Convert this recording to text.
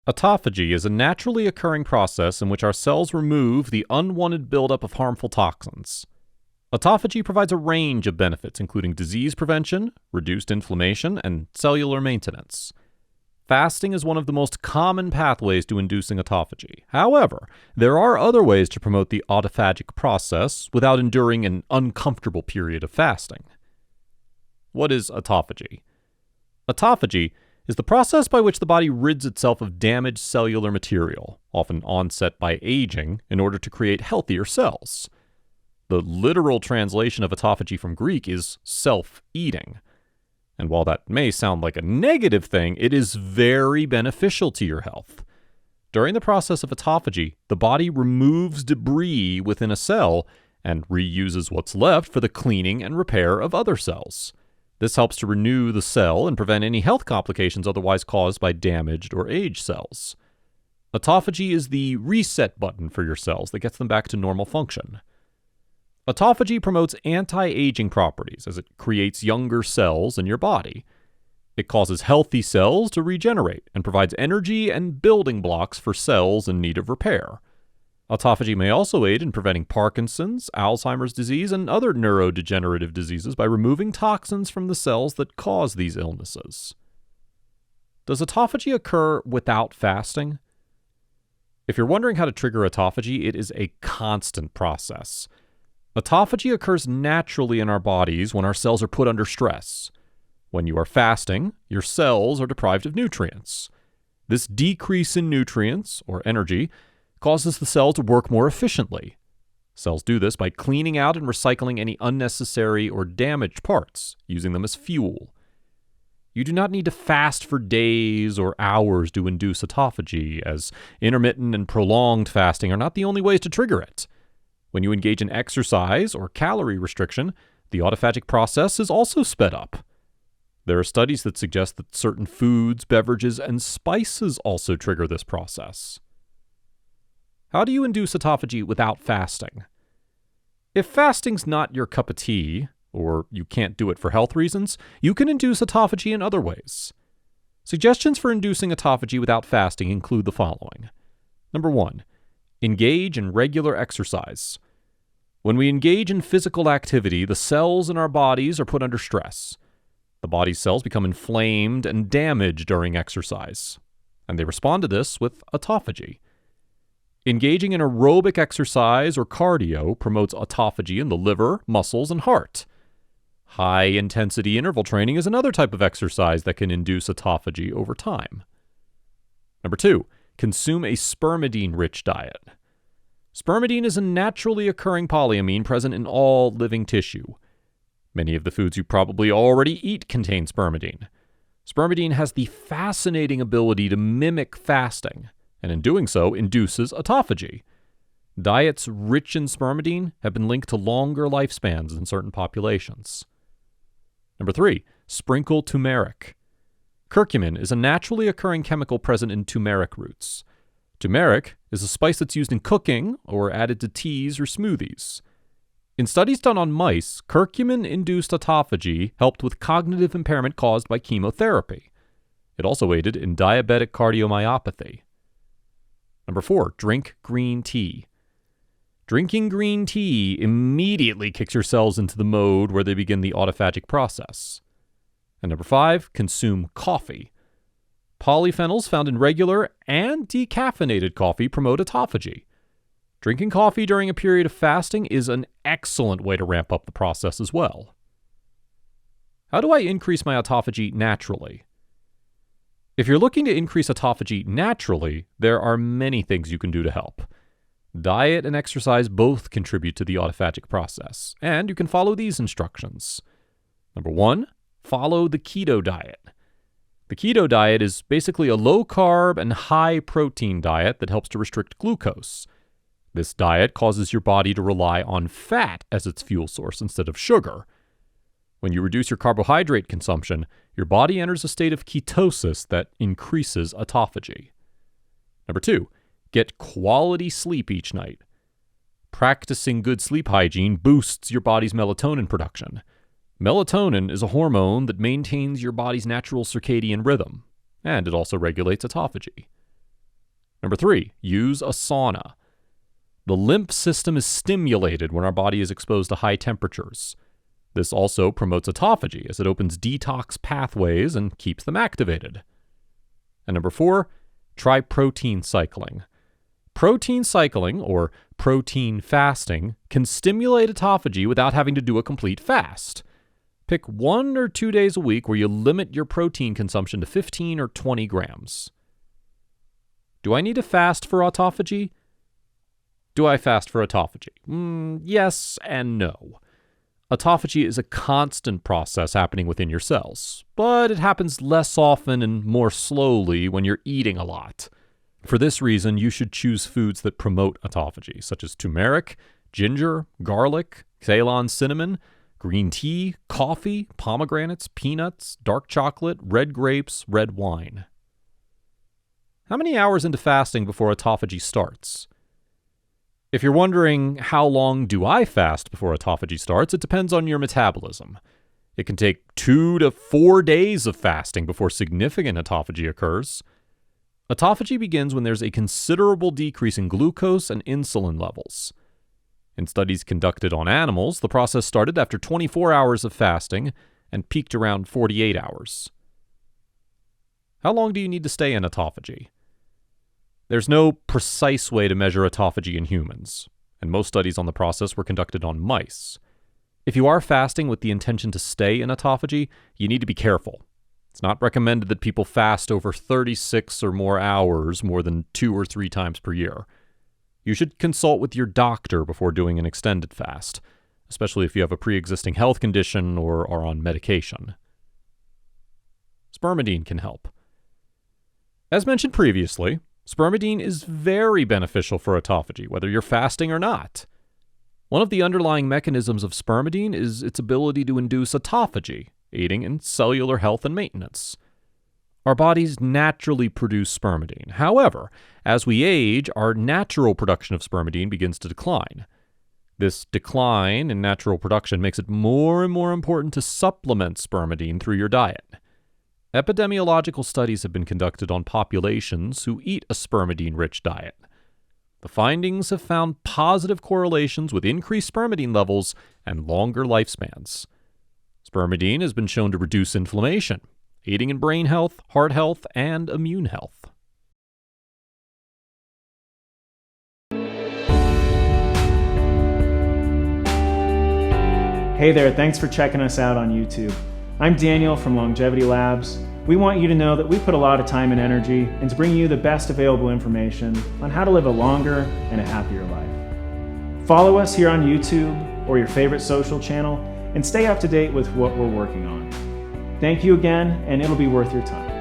Autophagy is a naturally occurring process in which our cells remove the unwanted buildup of harmful toxins. Autophagy provides a range of benefits, including disease prevention, reduced inflammation, and cellular maintenance. Fasting is one of the most common pathways to inducing autophagy. However, there are other ways to promote the autophagic process without enduring an uncomfortable period of fasting. What is autophagy? Autophagy is the process by which the body rids itself of damaged cellular material, often onset by aging, in order to create healthier cells. The literal translation of autophagy from Greek is self-eating. And while that may sound like a negative thing, it is very beneficial to your health. During the process of autophagy, the body removes debris within a cell and reuses what's left for the cleaning and repair of other cells. This helps to renew the cell and prevent any health complications otherwise caused by damaged or aged cells. Autophagy is the reset button for your cells that gets them back to normal function. Autophagy promotes anti-aging properties as it creates younger cells in your body. It causes healthy cells to regenerate and provides energy and building blocks for cells in need of repair. Autophagy may also aid in preventing Parkinson's, Alzheimer's disease, and other neurodegenerative diseases by removing toxins from the cells that cause these illnesses. Does autophagy occur without fasting? If you're wondering how to trigger autophagy, it is a constant process. Autophagy occurs naturally in our bodies when our cells are put under stress. When you are fasting, your cells are deprived of nutrients. This decrease in nutrients, or energy, causes the cell to work more efficiently. Cells do this by cleaning out and recycling any unnecessary or damaged parts, using them as fuel. You do not need to fast for days or hours to induce autophagy, as intermittent and prolonged fasting are not the only ways to trigger it. When you engage in exercise or calorie restriction, the autophagic process is also sped up. There are studies that suggest that certain foods, beverages, and spices also trigger this process. How do you induce autophagy without fasting? If fasting's not your cup of tea, or you can't do it for health reasons, you can induce autophagy in other ways. Suggestions for inducing autophagy without fasting include the following. Number 1. Engage in regular exercise. When we engage in physical activity, the cells in our bodies are put under stress. The body's cells become inflamed and damaged during exercise, and they respond to this with autophagy. Engaging in aerobic exercise or cardio promotes autophagy in the liver, muscles, and heart. High-intensity interval training is another type of exercise that can induce autophagy over time. Number 2, consume a spermidine-rich diet. Spermidine is a naturally occurring polyamine present in all living tissue. Many of the foods you probably already eat contain spermidine. Spermidine has the fascinating ability to mimic fasting, and in doing so, induces autophagy. Diets rich in spermidine have been linked to longer lifespans in certain populations. Number 3, sprinkle turmeric. Curcumin is a naturally occurring chemical present in turmeric roots. Turmeric is a spice that's used in cooking or added to teas or smoothies. In studies done on mice, curcumin-induced autophagy helped with cognitive impairment caused by chemotherapy. It also aided in diabetic cardiomyopathy. Number 4, drink green tea. Drinking green tea immediately kicks your cells into the mode where they begin the autophagic process. And number 5, consume coffee. Polyphenols found in regular and decaffeinated coffee promote autophagy. Drinking coffee during a period of fasting is an excellent way to ramp up the process as well. How do I increase my autophagy naturally? If you're looking to increase autophagy naturally, there are many things you can do to help. Diet and exercise both contribute to the autophagic process, and you can follow these instructions. Number 1, follow the keto diet. The keto diet is basically a low-carb and high-protein diet that helps to restrict glucose. This diet causes your body to rely on fat as its fuel source instead of sugar. When you reduce your carbohydrate consumption, your body enters a state of ketosis that increases autophagy. Number 2, get quality sleep each night. Practicing good sleep hygiene boosts your body's melatonin production. Melatonin is a hormone that maintains your body's natural circadian rhythm, and it also regulates autophagy. Number 3, use a sauna. The lymph system is stimulated when our body is exposed to high temperatures. This also promotes autophagy as it opens detox pathways and keeps them activated. And number 4, try protein cycling. Protein cycling, or protein fasting, can stimulate autophagy without having to do a complete fast. Pick 1 or 2 days a week where you limit your protein consumption to 15 or 20 grams. Do I need to fast for autophagy? Do I fast for autophagy? Yes and no. Autophagy is a constant process happening within your cells, but it happens less often and more slowly when you're eating a lot. For this reason, you should choose foods that promote autophagy, such as turmeric, ginger, garlic, Ceylon cinnamon, green tea, coffee, pomegranates, peanuts, dark chocolate, red grapes, red wine. How many hours into fasting before autophagy starts? If you're wondering how long do I fast before autophagy starts, it depends on your metabolism. It can take 2 to 4 days of fasting before significant autophagy occurs. Autophagy begins when there's a considerable decrease in glucose and insulin levels. In studies conducted on animals, the process started after 24 hours of fasting and peaked around 48 hours. How long do you need to stay in autophagy? There's no precise way to measure autophagy in humans, and most studies on the process were conducted on mice. If you are fasting with the intention to stay in autophagy, you need to be careful. It's not recommended that people fast over 36 or more hours more than 2 or 3 times per year. You should consult with your doctor before doing an extended fast, especially if you have a pre-existing health condition or are on medication. Spermidine can help. As mentioned previously, Spermidine is very beneficial for autophagy, whether you're fasting or not. One of the underlying mechanisms of Spermidine is its ability to induce autophagy, aiding in cellular health and maintenance. Our bodies naturally produce Spermidine. However, as we age, our natural production of Spermidine begins to decline. This decline in natural production makes it more and more important to supplement Spermidine through your diet. Epidemiological studies have been conducted on populations who eat a spermidine-rich diet. The findings have found positive correlations with increased spermidine levels and longer lifespans. Spermidine has been shown to reduce inflammation, aiding in brain health, heart health, and immune health. Hey there, thanks for checking us out on YouTube. I'm Daniel from Longevity Labs. We want you to know that we put a lot of time and energy into bringing you the best available information on how to live a longer and a happier life. Follow us here on YouTube or your favorite social channel and stay up to date with what we're working on. Thank you again, and it'll be worth your time.